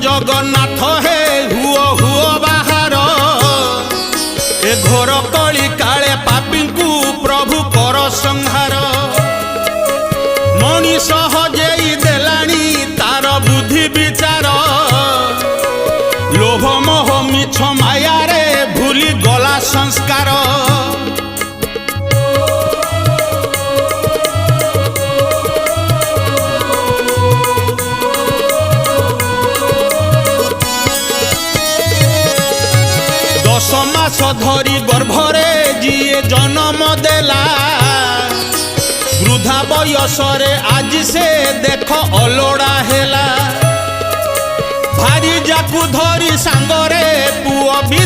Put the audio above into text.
जगन्नाथ हे हुओ हुओ बाहर ए घोर कली काले पापी को प्रभु कर संहार मनीष हजेई देलानी तार बुद्धि विचार लोभ मोह मिछ माया रे भूली गला संस्कार समास धरी गर्भरे जिए जन्म देला वृद्धा बयसरे आज से देख अलोड़ा हेला भारी जाकू धरी सांगरे पुओ भी